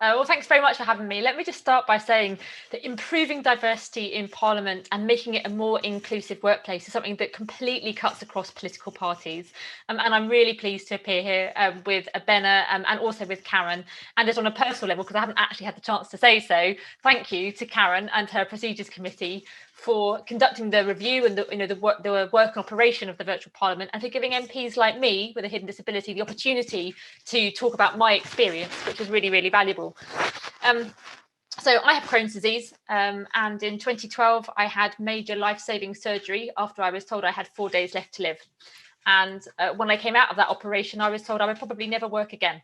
Well, thanks very much for having me. Let me just start by saying that improving diversity in Parliament and making it a more inclusive workplace is something that completely cuts across political parties. And I'm really pleased to appear here with Abena and also with Karen. And just on a personal level, because I haven't actually had the chance to say so, thank you to Karen and her Procedures Committee for conducting the review and the work and operation of the virtual Parliament, and for giving MPs like me with a hidden disability the opportunity to talk about my experience, which was really, really valuable. So I have Crohn's disease, and in 2012 I had major life-saving surgery after I was told I had 4 days left to live. And when I came out of that operation, I was told I would probably never work again.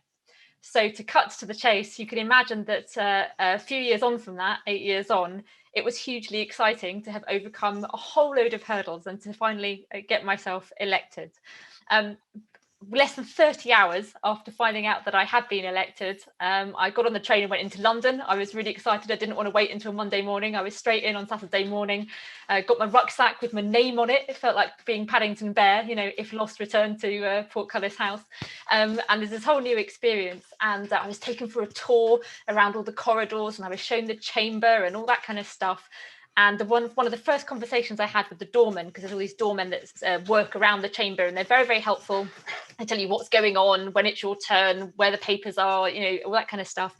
So to cut to the chase, you can imagine that a few years on from that, 8 years on, it was hugely exciting to have overcome a whole load of hurdles and to finally get myself elected. Less than 30 hours after finding out that I had been elected, I got on the train and went into London. I was really excited. I didn't want to wait until Monday morning. I was straight in on Saturday morning, got my rucksack with my name on it. It felt like being Paddington Bear, if lost, returned to Portcullis House. And there's this whole new experience. And I was taken for a tour around all the corridors, and I was shown the chamber and all that kind of stuff. And one of the first conversations I had with the doorman, because there's all these doormen that work around the chamber, and they're very, very helpful. They tell you what's going on, when it's your turn, where the papers are, all that kind of stuff.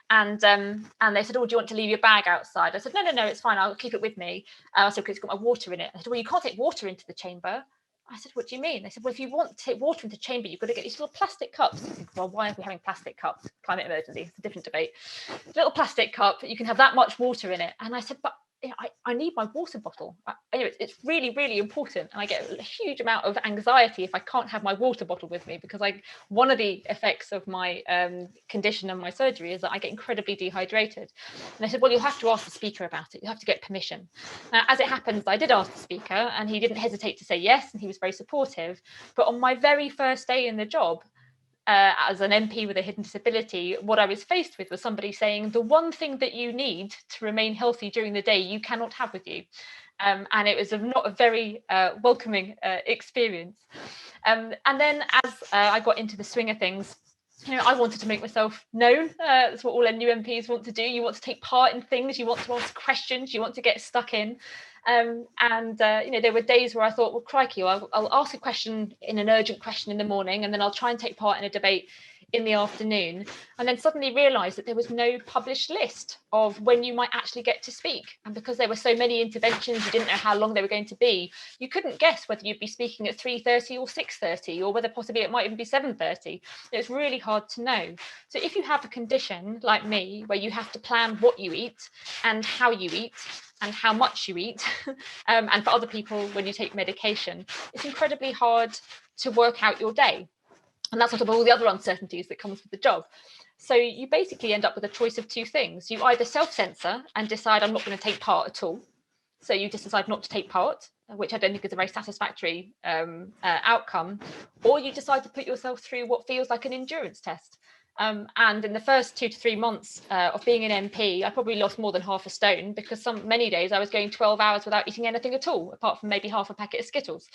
And they said, "Oh, do you want to leave your bag outside?" I said, No, it's fine. I'll keep it with me. I said, "Because it's got my water in it." I said, "Well, you can't take water into the chamber." I said, "What do you mean?" They said, "Well, if you want to take water into the chamber, you've got to get these little plastic cups." I said, "Well, why are we having plastic cups? Climate emergency. It's a different debate. Little plastic cup, you can have that much water in it." And I said, "But I need my water bottle." Anyway, it's really, really important. And I get a huge amount of anxiety if I can't have my water bottle with me, because one of the effects of my condition and my surgery is that I get incredibly dehydrated. And I said, "Well, you'll have to ask the speaker about it. You have to get permission." As it happens, I did ask the speaker, and he didn't hesitate to say yes, and he was very supportive. But on my very first day in the job, as an MP with a hidden disability, what I was faced with was somebody saying, "The one thing that you need to remain healthy during the day, you cannot have with you." And it was not a very welcoming experience. And then as I got into the swing of things, I wanted to make myself known. That's what all new MPs want to do. You want to take part in things, you want to ask questions, you want to get stuck in. There were days where I thought, well, crikey, I'll ask a question in an urgent question in the morning, and then I'll try and take part in a debate in the afternoon, and then suddenly realised that there was no published list of when you might actually get to speak. And because there were so many interventions, you didn't know how long they were going to be. You couldn't guess whether you'd be speaking at 3:30 or 6:30, or whether possibly it might even be 7:30. It's really hard to know. So if you have a condition like me, where you have to plan what you eat and how you eat and how much you eat, and for other people, when you take medication, it's incredibly hard to work out your day. And that's sort of all the other uncertainties that comes with the job. So you basically end up with a choice of two things. You either self-censor and decide, "I'm not going to take part at all." So you just decide not to take part, which I don't think is a very satisfactory outcome. Or you decide to put yourself through what feels like an endurance test. And in the first 2 to 3 months of being an MP, I probably lost more than half a stone, because many days I was going 12 hours without eating anything at all, apart from maybe half a packet of Skittles.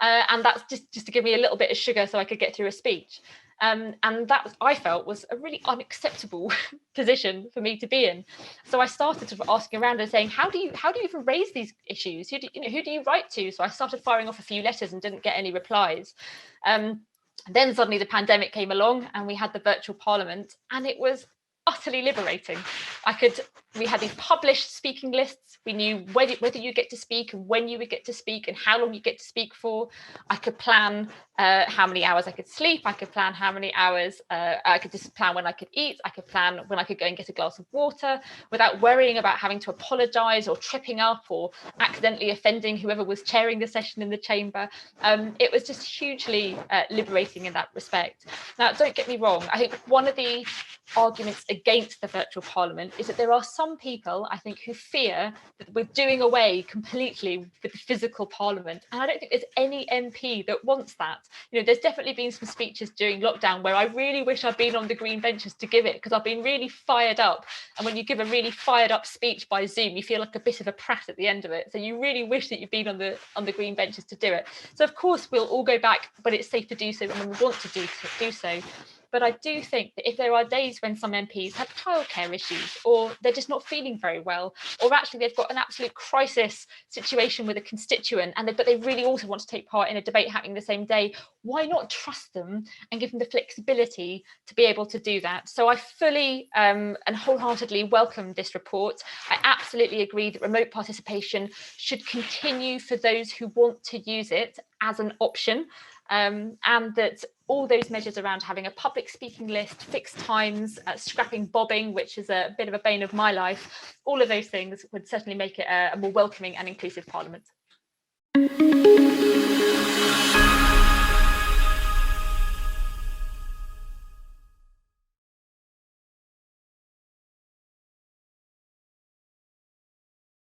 And that's just to give me a little bit of sugar so I could get through a speech. And that, I felt, was a really unacceptable position for me to be in. So I started sort of asking around and saying, how do you even raise these issues? Who do you write to? So I started firing off a few letters and didn't get any replies. Then suddenly the pandemic came along, and we had the virtual Parliament, and it was utterly liberating. We had these published speaking lists. We knew whether you get to speak and when you would get to speak and how long you get to speak for. I could plan how many hours I could sleep. I could plan how many hours. I could just plan when I could eat. I could plan when I could go and get a glass of water without worrying about having to apologise or tripping up or accidentally offending whoever was chairing the session in the chamber. It was just hugely liberating in that respect. Now, don't get me wrong. I think one of the arguments against the virtual Parliament is that there are some people, I think, who fear that we're doing away completely with the physical Parliament. And I don't think there's any MP that wants that. There's definitely been some speeches during lockdown where I really wish I'd been on the green benches to give it, because I've been really fired up. And when you give a really fired up speech by Zoom, you feel like a bit of a prat at the end of it. So you really wish that you'd been on the green benches to do it. So of course we'll all go back when it's safe to do so and when we want to do so. But I do think that if there are days when some MPs have childcare issues, or they're just not feeling very well, or actually they've got an absolute crisis situation with a constituent, but they really also want to take part in a debate happening the same day, why not trust them and give them the flexibility to be able to do that? So I fully and wholeheartedly welcome this report. I absolutely agree that remote participation should continue for those who want to use it as an option, and that all those measures around having a public speaking list, fixed times, scrapping bobbing, which is a bit of a bane of my life, all of those things would certainly make it a more welcoming and inclusive Parliament.